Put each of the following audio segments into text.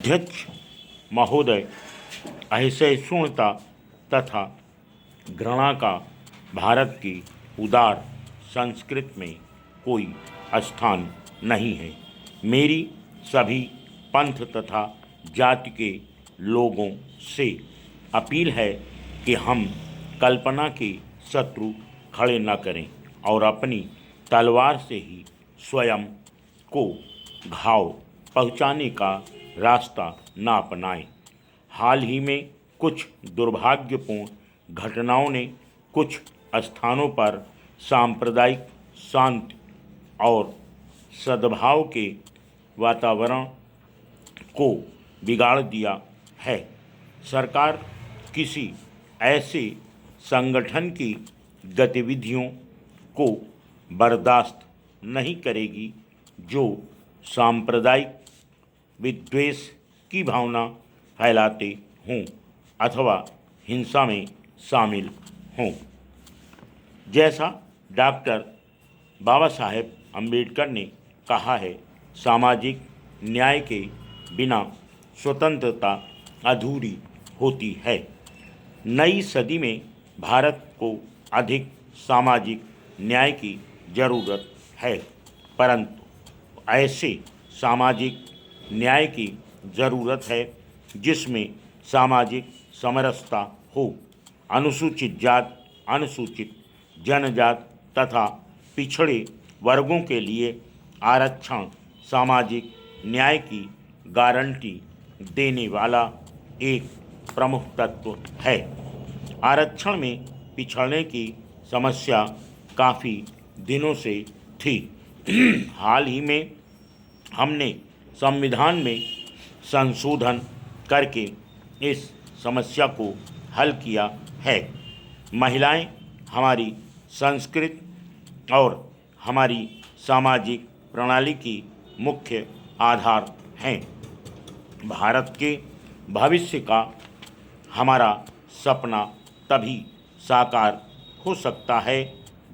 अध्यक्ष महोदय, असहिष्णुता तथा घृणा का भारत की उदार संस्कृति में कोई स्थान नहीं है। मेरी सभी पंथ तथा जाति के लोगों से अपील है कि हम कल्पना के शत्रु खड़े न करें और अपनी तलवार से ही स्वयं को घाव पहुंचाने का रास्ता न अपनाएं। हाल ही में कुछ दुर्भाग्यपूर्ण घटनाओं ने कुछ स्थानों पर सांप्रदायिक शांति और सद्भाव के वातावरण को बिगाड़ दिया है। सरकार किसी ऐसे संगठन की गतिविधियों को बर्दाश्त नहीं करेगी जो सांप्रदायिक विद्वेष की भावना फैलाते हों अथवा हिंसा में शामिल हों। जैसा डॉक्टर बाबा साहेब अम्बेडकर ने कहा है, सामाजिक न्याय के बिना स्वतंत्रता अधूरी होती है। नई सदी में भारत को अधिक सामाजिक न्याय की जरूरत है, परंतु ऐसे सामाजिक न्याय की ज़रूरत है जिसमें सामाजिक समरसता हो। अनुसूचित जात, अनुसूचित जनजात तथा पिछड़े वर्गों के लिए आरक्षण सामाजिक न्याय की गारंटी देने वाला एक प्रमुख तत्व है। आरक्षण में पिछड़ने की समस्या काफ़ी दिनों से थी। हाल ही में हमने संविधान में संशोधन करके इस समस्या को हल किया है। महिलाएं हमारी संस्कृति और हमारी सामाजिक प्रणाली की मुख्य आधार हैं। भारत के भविष्य का हमारा सपना तभी साकार हो सकता है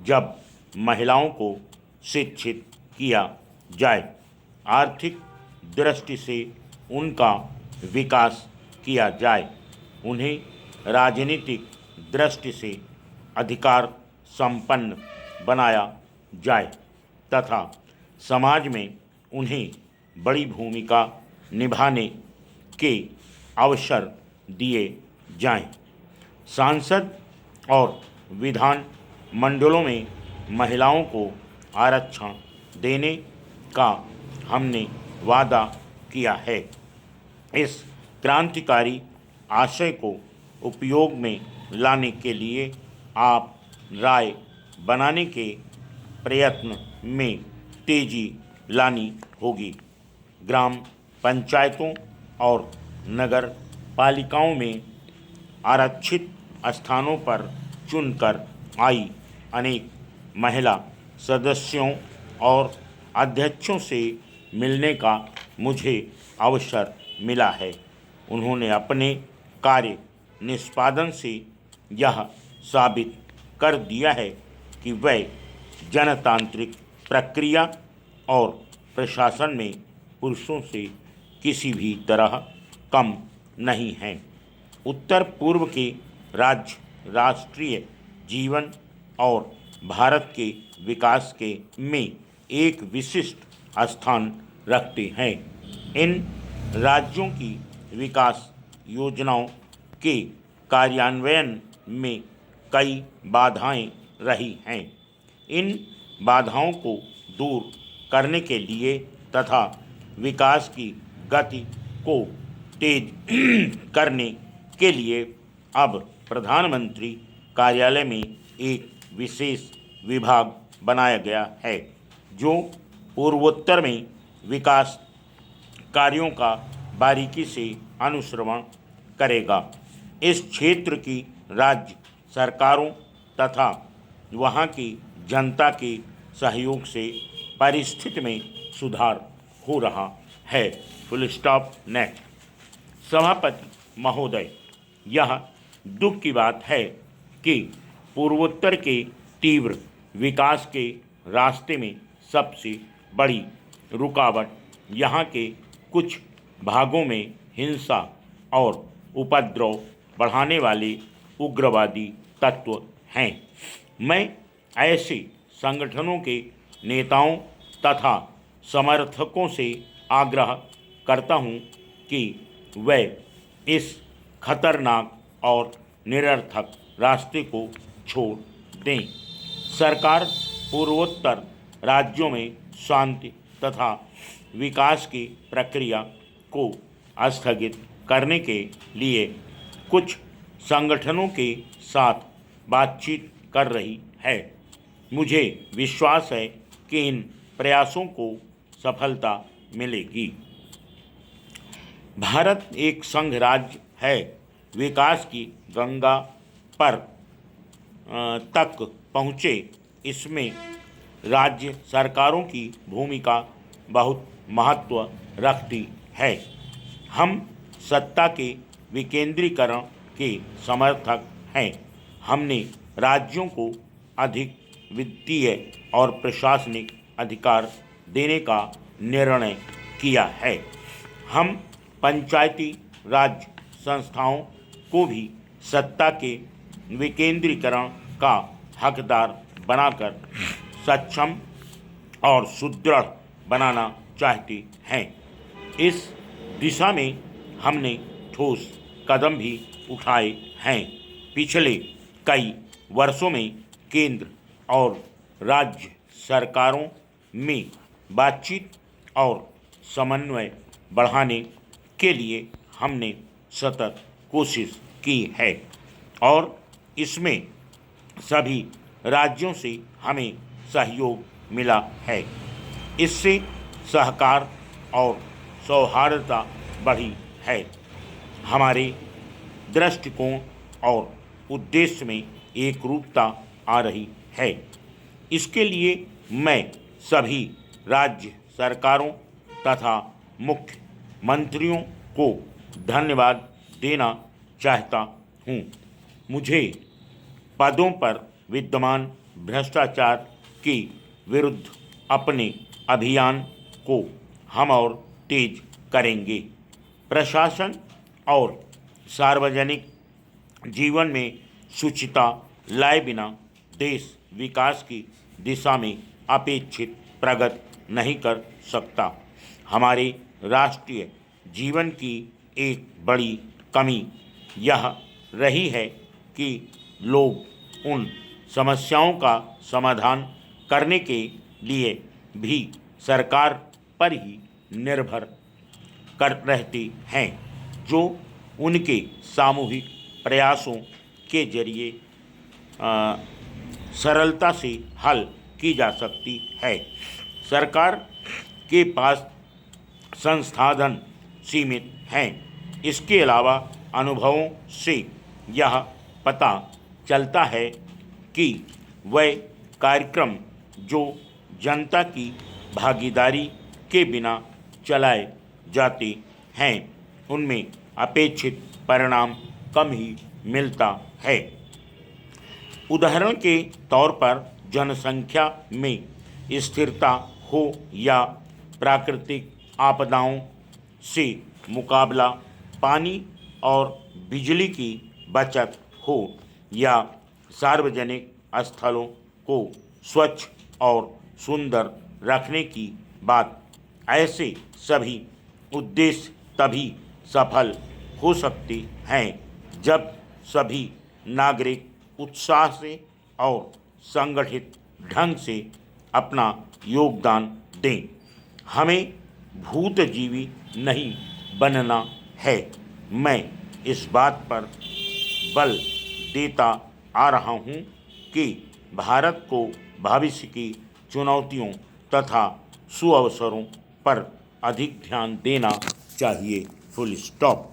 जब महिलाओं को शिक्षित किया जाए, आर्थिक दृष्टि से उनका विकास किया जाए, उन्हें राजनीतिक दृष्टि से अधिकार संपन्न बनाया जाए तथा समाज में उन्हें बड़ी भूमिका निभाने के अवसर दिए जाएं। सांसद और विधान मंडलों में महिलाओं को आरक्षण देने का हमने वादा किया है। इस क्रांतिकारी आशय को उपयोग में लाने के लिए आप राय बनाने के प्रयत्न में तेजी लानी होगी। ग्राम पंचायतों और नगर पालिकाओं में आरक्षित स्थानों पर चुनकर आई अनेक महिला सदस्यों और अध्यक्षों से मिलने का मुझे अवसर मिला है। उन्होंने अपने कार्य निष्पादन से यह साबित कर दिया है कि वे जनतांत्रिक प्रक्रिया और प्रशासन में पुरुषों से किसी भी तरह कम नहीं हैं। उत्तर पूर्व के राज्य राष्ट्रीय जीवन और भारत के विकास के में एक विशिष्ट स्थान रखते हैं। इन राज्यों की विकास योजनाओं के कार्यान्वयन में कई बाधाएं रही हैं। इन बाधाओं को दूर करने के लिए तथा विकास की गति को तेज करने के लिए अब प्रधानमंत्री कार्यालय में एक विशेष विभाग बनाया गया है जो पूर्वोत्तर में विकास कार्यों का बारीकी से अनुश्रवण करेगा। इस क्षेत्र की राज्य सरकारों तथा वहाँ की जनता के सहयोग से परिस्थिति में सुधार हो रहा है। Full stop next. सभापति महोदय, यह दुख की बात है कि पूर्वोत्तर के तीव्र विकास के रास्ते में सबसे बड़ी रुकावट यहाँ के कुछ भागों में हिंसा और उपद्रव बढ़ाने वाले उग्रवादी तत्व हैं। मैं ऐसे संगठनों के नेताओं तथा समर्थकों से आग्रह करता हूं कि वे इस खतरनाक और निरर्थक रास्ते को छोड़ दें। सरकार पूर्वोत्तर राज्यों में शांति तथा विकास की प्रक्रिया को स्थगित करने के लिए कुछ संगठनों के साथ बातचीत कर रही है। मुझे विश्वास है कि इन प्रयासों को सफलता मिलेगी। भारत एक संघ राज्य है। विकास की गंगा पर तक पहुँचे इसमें राज्य सरकारों की भूमिका बहुत महत्व रखती है। हम सत्ता के विकेंद्रीकरण के समर्थक हैं। हमने राज्यों को अधिक वित्तीय और प्रशासनिक अधिकार देने का निर्णय किया है। हम पंचायती राज संस्थाओं को भी सत्ता के विकेंद्रीकरण का हकदार बनाकर सक्षम और सुदृढ़ बनाना चाहते हैं। इस दिशा में हमने ठोस कदम भी उठाए हैं। पिछले कई वर्षों में केंद्र और राज्य सरकारों में बातचीत और समन्वय बढ़ाने के लिए हमने सतत कोशिश की है और इसमें सभी राज्यों से हमें सहयोग मिला है। इससे सहकार और सौहार्दता बढ़ी है। हमारे दृष्टिकोण और उद्देश्य में एकरूपता आ रही है। इसके लिए मैं सभी राज्य सरकारों तथा मुख्यमंत्रियों को धन्यवाद देना चाहता हूँ। मुझे पदों पर विद्यमान भ्रष्टाचार के विरुद्ध अपने अभियान को हम और तेज करेंगे। प्रशासन और सार्वजनिक जीवन में शुचिता लाए बिना देश विकास की दिशा में अपेक्षित प्रगति नहीं कर सकता। हमारे राष्ट्रीय जीवन की एक बड़ी कमी यह रही है कि लोग उन समस्याओं का समाधान करने के लिए भी सरकार पर ही निर्भर कर रहते हैं, जो उनके सामूहिक प्रयासों के जरिए सरलता से हल की जा सकती है। सरकार के पास संसाधन सीमित हैं। इसके अलावा अनुभवों से यह पता चलता है कि वह कार्यक्रम जो जनता की भागीदारी के बिना चलाए जाते हैं उनमें अपेक्षित परिणाम कम ही मिलता है। उदाहरण के तौर पर जनसंख्या में स्थिरता हो या प्राकृतिक आपदाओं से मुकाबला, पानी और बिजली की बचत हो या सार्वजनिक स्थलों को स्वच्छ और सुंदर रखने की बात, ऐसे सभी उद्देश्य तभी सफल हो सकते हैं जब सभी नागरिक उत्साह से और संगठित ढंग से अपना योगदान दें। हमें भूतजीवी नहीं बनना है। मैं इस बात पर बल देता आ रहा हूँ कि भारत को भविष्य की चुनौतियों तथा सुअवसरों पर अधिक ध्यान देना चाहिए। Full stop.